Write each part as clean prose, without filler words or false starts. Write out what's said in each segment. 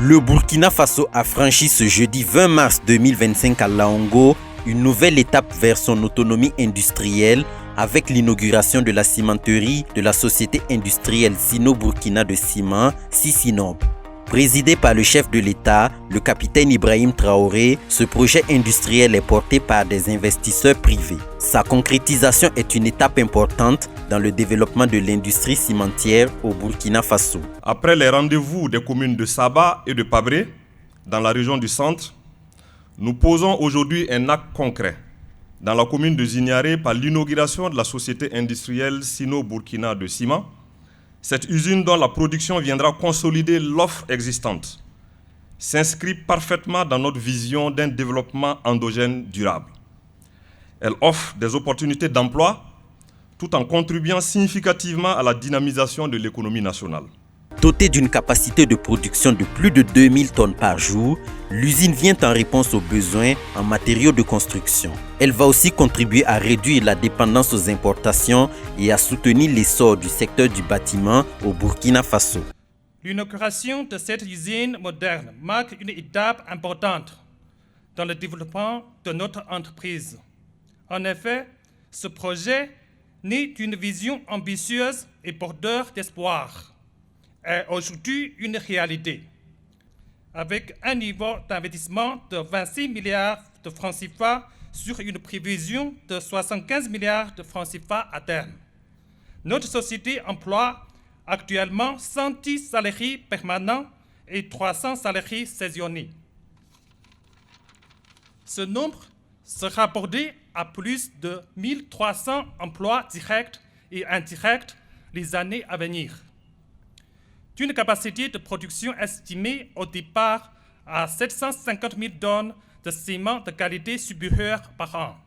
Le Burkina Faso a franchi ce jeudi 20 mars 2025 à Laongo une nouvelle étape vers son autonomie industrielle avec l'inauguration de la cimenterie de la société industrielle Sino-Burkina de ciment, Sisinob. Présidé par le chef de l'État, le capitaine Ibrahim Traoré, ce projet industriel est porté par des investisseurs privés. Sa concrétisation est une étape importante dans le développement de l'industrie cimentière au Burkina Faso. Après les rendez-vous des communes de Saba et de Pabré, dans la région du centre, nous posons aujourd'hui un acte concret dans la commune de Zignaré par l'inauguration de la société industrielle Sino-Burkina de ciment. Cette usine dont la production viendra consolider l'offre existante s'inscrit parfaitement dans notre vision d'un développement endogène durable. Elle offre des opportunités d'emploi tout en contribuant significativement à la dynamisation de l'économie nationale. Dotée d'une capacité de production de plus de 2000 tonnes par jour, l'usine vient en réponse aux besoins en matériaux de construction. Elle va aussi contribuer à réduire la dépendance aux importations et à soutenir l'essor du secteur du bâtiment au Burkina Faso. L'inauguration de cette usine moderne marque une étape importante dans le développement de notre entreprise. En effet, ce projet, né d'une vision ambitieuse et porteur d'espoir, est aujourd'hui une réalité. Avec un niveau d'investissement de 26 milliards de francs CFA sur une prévision de 75 milliards de francs CFA à terme. Notre société emploie actuellement 110 salariés permanents et 300 salariés saisonniers. Ce nombre sera porté à plus de 1300 emplois directs et indirects les années à venir, d'une capacité de production estimée au départ à 750 000 tonnes de ciment de qualité supérieure par an,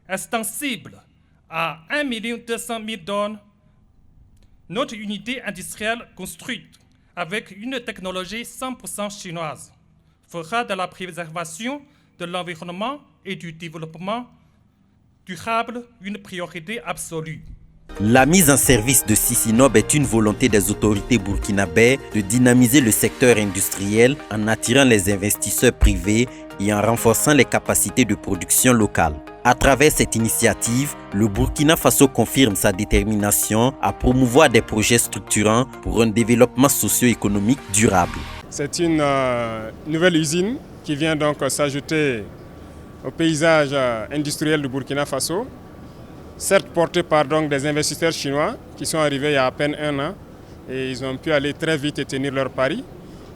extensible à 1 200 000 tonnes. Notre unité industrielle construite avec une technologie 100% chinoise fera de la préservation de l'environnement et du développement durable une priorité absolue. La mise en service de Sisinob est une volonté des autorités burkinabées de dynamiser le secteur industriel en attirant les investisseurs privés et en renforçant les capacités de production locales. À travers cette initiative, le Burkina Faso confirme sa détermination à promouvoir des projets structurants pour un développement socio-économique durable. C'est une nouvelle usine qui vient donc s'ajouter au paysage industriel du Burkina Faso, certes porté par donc des investisseurs chinois qui sont arrivés il y a à peine un an et ils ont pu aller très vite et tenir leur pari.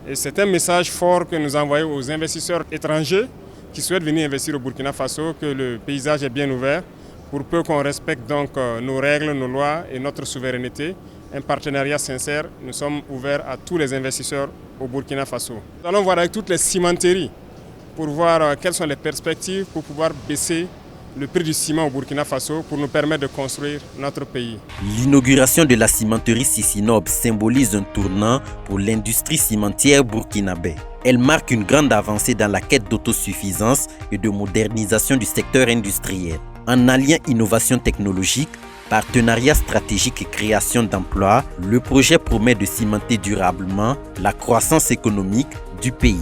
Et c'est un message fort que nous envoyons aux investisseurs étrangers qui souhaitent venir investir au Burkina Faso, que le paysage est bien ouvert pour peu qu'on respecte donc nos règles, nos lois et notre souveraineté. Un partenariat sincère, nous sommes ouverts à tous les investisseurs au Burkina Faso. Nous allons voir avec toutes les cimenteries pour voir quelles sont les perspectives pour pouvoir baisser le prix du ciment au Burkina Faso pour nous permettre de construire notre pays. L'inauguration de la cimenterie Sisinob symbolise un tournant pour l'industrie cimentière burkinabé. Elle marque une grande avancée dans la quête d'autosuffisance et de modernisation du secteur industriel. En alliant innovation technologique, partenariat stratégique et création d'emplois, le projet promet de cimenter durablement la croissance économique du pays.